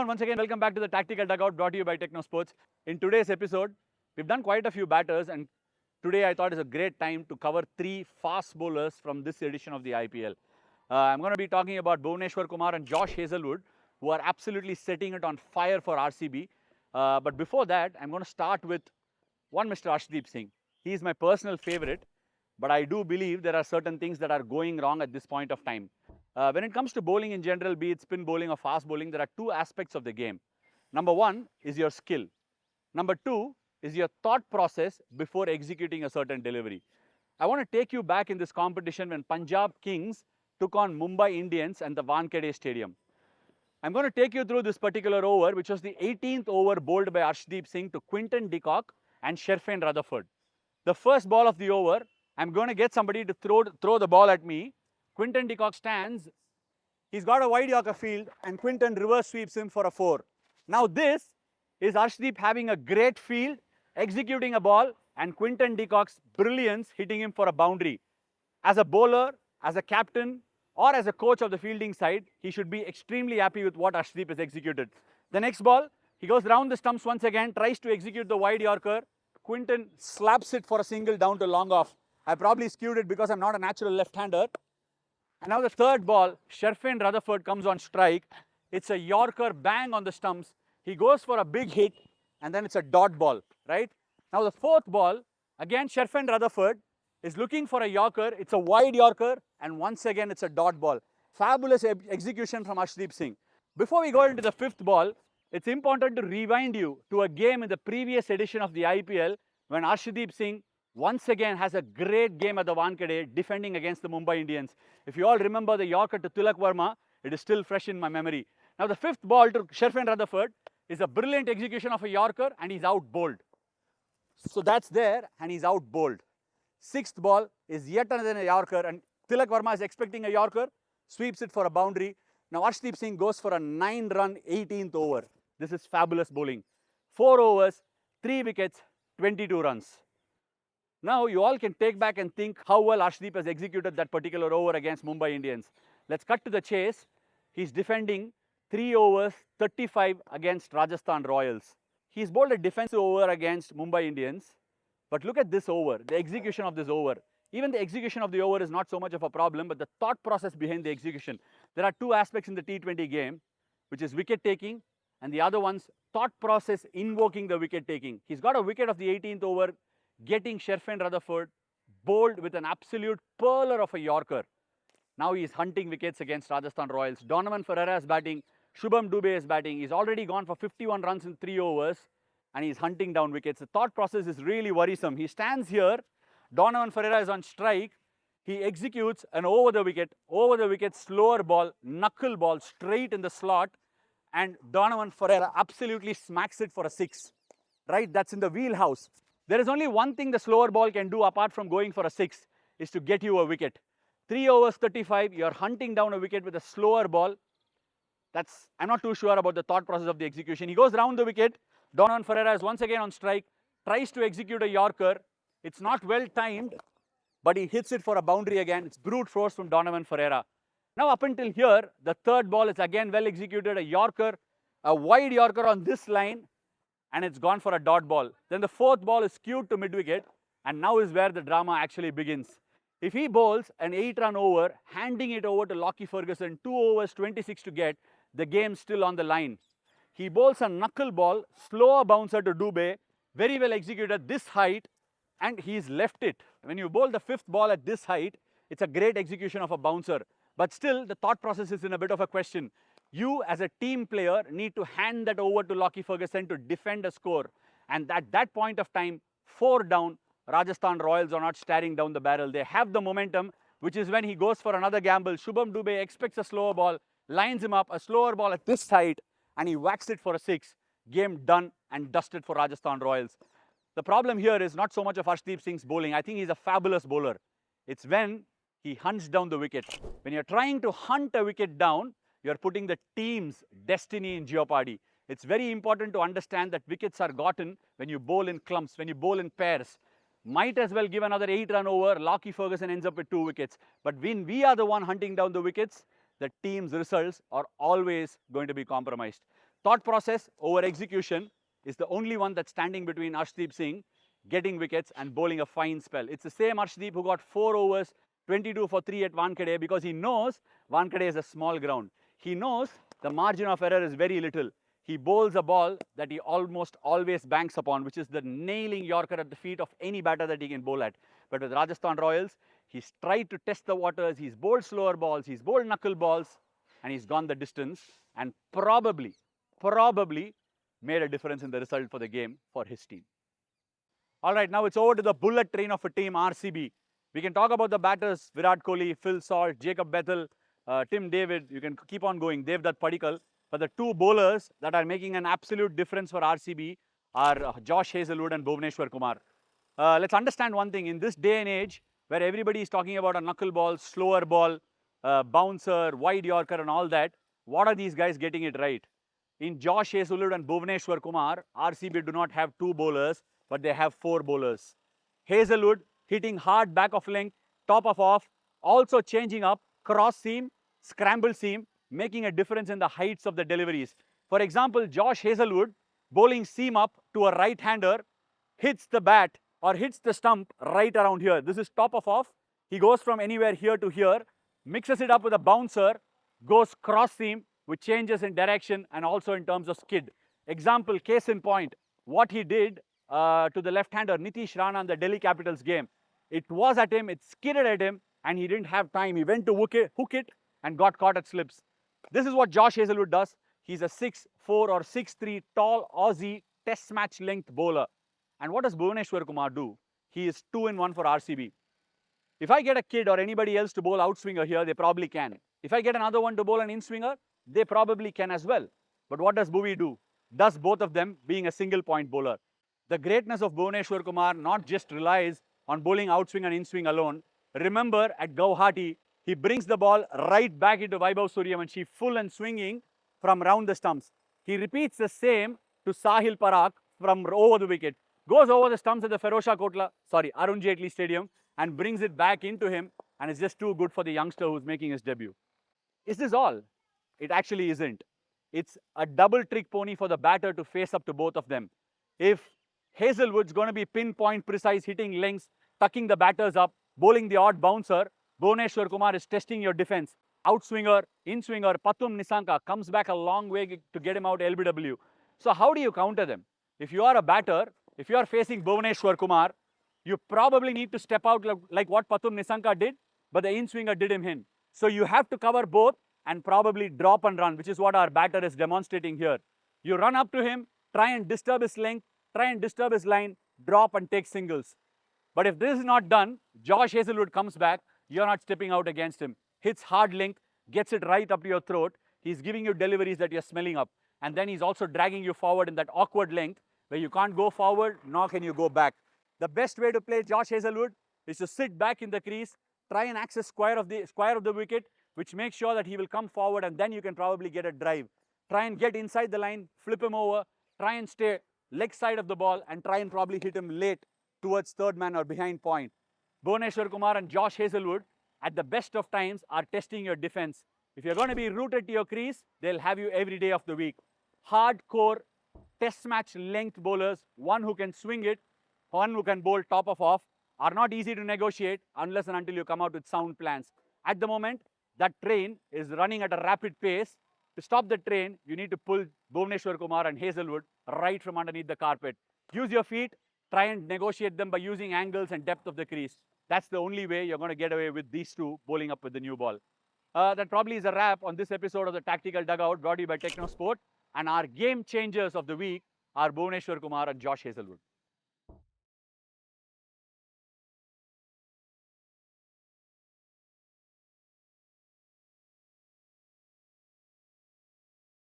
Hello and once again welcome back to the Tactical Dugout brought to you by Technosport. In today's episode, we've done quite a few batters and today I thought it's a great time to cover 3 fast bowlers from this edition of the IPL. I'm going to be talking about Bhuvneshwar Kumar and Josh Hazlewood, who are absolutely setting it on fire for RCB. But before that, I'm going to start with one Mr. Arshdeep Singh. He is my personal favorite, but I do believe there are certain things that are going wrong at this point of time. When it comes to bowling in general, be it spin bowling or fast bowling, there are 2 aspects of the game. Number 1 is your skill. Number 2 is your thought process before executing a certain delivery. I want to take you back in this competition when Punjab Kings took on Mumbai Indians and the Wankhede Stadium. I'm going to take you through this particular over, which was the 18th over bowled by Arshdeep Singh to Quinton de Kock and Sherfane Rutherford. The first ball of the over, I'm going to get somebody to throw the ball at me. Quinton de Kock stands, he's got a wide Yorker field and Quinton reverse sweeps him for a 4. Now this is Arshdeep having a great field, executing a ball and Quinton de Kock's brilliance hitting him for a boundary. As a bowler, as a captain or as a coach of the fielding side, he should be extremely happy with what Arshdeep has executed. The next ball, he goes round the stumps once again, tries to execute the wide Yorker. Quinton slaps it for a single down to long off. I probably skewed it because I'm not a natural left-hander. And now the third ball, Sherfane Rutherford comes on strike. It's a Yorker bang on the stumps. He goes for a big hit and then it's a dot ball, right? Now the fourth ball, again Sherfane Rutherford is looking for a Yorker. It's a wide Yorker and once again it's a dot ball. Fabulous execution from Arshdeep Singh. Before we go into the fifth ball, it's important to rewind you to a game in the previous edition of the IPL when Arshdeep Singh once again has a great game at the Wankhede defending against the Mumbai Indians. If you all remember the Yorker to Tilak Verma, it is still fresh in my memory. Now the fifth ball to Sherfane Rutherford is a brilliant execution of a Yorker and he's out bowled. So that's there and he's out bowled. Sixth ball is yet another Yorker and Tilak Verma is expecting a Yorker, sweeps it for a boundary. Now Arshdeep Singh goes for a 9-run 18th over. This is fabulous bowling. 4 overs, 3 wickets, 22 runs. Now you all can take back and think how well Arshdeep has executed that particular over against Mumbai Indians. Let's cut to the chase. He's defending 3 overs, 35 against Rajasthan Royals. He's bowled a defensive over against Mumbai Indians. But look at this over, the execution of this over. Even the execution of the over is not so much of a problem, but the thought process behind the execution. There are 2 aspects in the T20 game, which is wicket taking and the other one's thought process invoking the wicket taking. He's got a wicket of the 18th over, getting Sherfane Rutherford bowled with an absolute pearler of a Yorker. Now he is hunting wickets against Rajasthan Royals. Donovan Ferreira is batting, Shubham Dubey is batting. He's already gone for 51 runs in 3 overs and he's hunting down wickets. The thought process is really worrisome. He stands here, Donovan Ferreira is on strike. He executes an over the wicket, slower ball, knuckle ball straight in the slot and Donovan Ferreira absolutely smacks it for a 6. Right, that's in the wheelhouse. There is only one thing the slower ball can do apart from going for a 6 is to get you a wicket. 3 overs 35, you're hunting down a wicket with a slower ball. I'm not too sure about the thought process of the execution. He goes round the wicket. Donovan Ferreira is once again on strike, tries to execute a Yorker. It's not well timed, but he hits it for a boundary again. It's brute force from Donovan Ferreira. Now up until here, the third ball is again well executed, a Yorker, a wide Yorker on this line. And it's gone for a dot ball. Then the fourth ball is skewed to mid-wicket and now is where the drama actually begins. If he bowls an 8-run over, handing it over to Lockie Ferguson, 2 overs, 26 to get, the game's still on the line. He bowls a knuckle ball, slower bouncer to Dubey, very well executed this height and he's left it. When you bowl the 5th ball at this height, it's a great execution of a bouncer. But still, the thought process is in a bit of a question. You as a team player need to hand that over to Lockie Ferguson to defend a score. And at that point of time, 4 down, Rajasthan Royals are not staring down the barrel. They have the momentum, which is when he goes for another gamble. Shubham Dubey expects a slower ball, lines him up, a slower ball at this height, and he whacks it for a 6. Game done and dusted for Rajasthan Royals. The problem here is not so much of Arshdeep Singh's bowling. I think he's a fabulous bowler. It's when he hunts down the wicket. When you're trying to hunt a wicket down, you're putting the team's destiny in jeopardy. It's very important to understand that wickets are gotten when you bowl in clumps, when you bowl in pairs. Might as well give another 8-run over. Lockie Ferguson ends up with 2 wickets. But when we are the one hunting down the wickets, the team's results are always going to be compromised. Thought process over execution is the only one that's standing between Arshdeep Singh getting wickets and bowling a fine spell. It's the same Arshdeep who got 4 overs, 22 for 3 at Wankhede, because he knows Wankhede is a small ground. He knows the margin of error is very little. He bowls a ball that he almost always banks upon, which is the nailing Yorker at the feet of any batter that he can bowl at. But with Rajasthan Royals, he's tried to test the waters, he's bowled slower balls, he's bowled knuckle balls, and he's gone the distance and probably made a difference in the result for the game for his team. All right, now it's over to the bullet train of a team, RCB. We can talk about the batters, Virat Kohli, Phil Salt, Jacob Bethel, Tim David. You can keep on going, Devdutt Padikkal. But the two bowlers that are making an absolute difference for RCB are Josh Hazlewood and Bhuvneshwar Kumar. Let's understand one thing. In this day and age, where everybody is talking about a knuckle ball, slower ball, bouncer, wide Yorker and all that, what are these guys getting it right? In Josh Hazlewood and Bhuvneshwar Kumar, RCB do not have two bowlers, but they have four bowlers. Hazlewood hitting hard back of length, top of off, also changing up, cross seam, scramble seam, making a difference in the heights of the deliveries. For example, Josh Hazlewood bowling seam up to a right-hander, hits the bat or hits the stump right around here. This is top of off. He goes from anywhere here to here, mixes it up with a bouncer, goes cross seam, which changes in direction and also in terms of skid. Example, case in point, what he did to the left-hander Nitish Rana in the Delhi Capitals game. It was at him, it skidded at him, and he didn't have time. He went to hook it and got caught at slips. This is what Josh Hazlewood does. He's a 6'4" or 6'3" tall Aussie test match length bowler. And what does Bhuvneshwar Kumar do? He is 2-in-1 for RCB. If I get a kid or anybody else to bowl outswinger here, they probably can. If I get another one to bowl an in-swinger, they probably can as well. But what does Bhuvi do? Does both of them being a single point bowler. The greatness of Bhuvneshwar Kumar not just relies on bowling outswing and in-swing alone. Remember at Guwahati, he brings the ball right back into Vaibhav Suryavanshi, full and swinging from round the stumps. He repeats the same to Sahil Parakh from over the wicket. Goes over the stumps at the Arun Jaitley Stadium and brings it back into him, and it's just too good for the youngster who's making his debut. Is this all? It actually isn't. It's a double trick pony for the batter to face up to both of them. If Hazlewood's going to be pinpoint precise, hitting lengths, tucking the batters up, bowling the odd bouncer, Bhuvneshwar Kumar is testing your defense. Outswinger, in-swinger, Pathum Nissanka comes back a long way to get him out LBW. So how do you counter them? If you are a batter, if you are facing Bhuvneshwar Kumar, you probably need to step out like what Pathum Nissanka did, but the in-swinger did him in. So you have to cover both and probably drop and run, which is what our batter is demonstrating here. You run up to him, try and disturb his length, try and disturb his line, drop and take singles. But if this is not done, Josh Hazlewood comes back, you're not stepping out against him. Hits hard length, gets it right up to your throat. He's giving you deliveries that you're smelling up. And then he's also dragging you forward in that awkward length where you can't go forward, nor can you go back. The best way to play Josh Hazlewood is to sit back in the crease, try and access square of the wicket, which makes sure that he will come forward, and then you can probably get a drive. Try and get inside the line, flip him over, try and stay leg side of the ball, and try and probably hit him late towards third man or behind point. Bhuvneshwar Kumar and Josh Hazlewood, at the best of times, are testing your defense. If you're going to be rooted to your crease, they'll have you every day of the week. Hardcore test match length bowlers, one who can swing it, one who can bowl top of off, are not easy to negotiate unless and until you come out with sound plans. At the moment, that train is running at a rapid pace. To stop the train, you need to pull Bhuvneshwar Kumar and Hazlewood right from underneath the carpet. Use your feet, try and negotiate them by using angles and depth of the crease. That's the only way you're going to get away with these two bowling up with the new ball. That probably is a wrap on this episode of the Tactical Dugout, brought to you by Technosport. And our game changers of the week are Bhuvneshwar Kumar and Josh Hazlewood.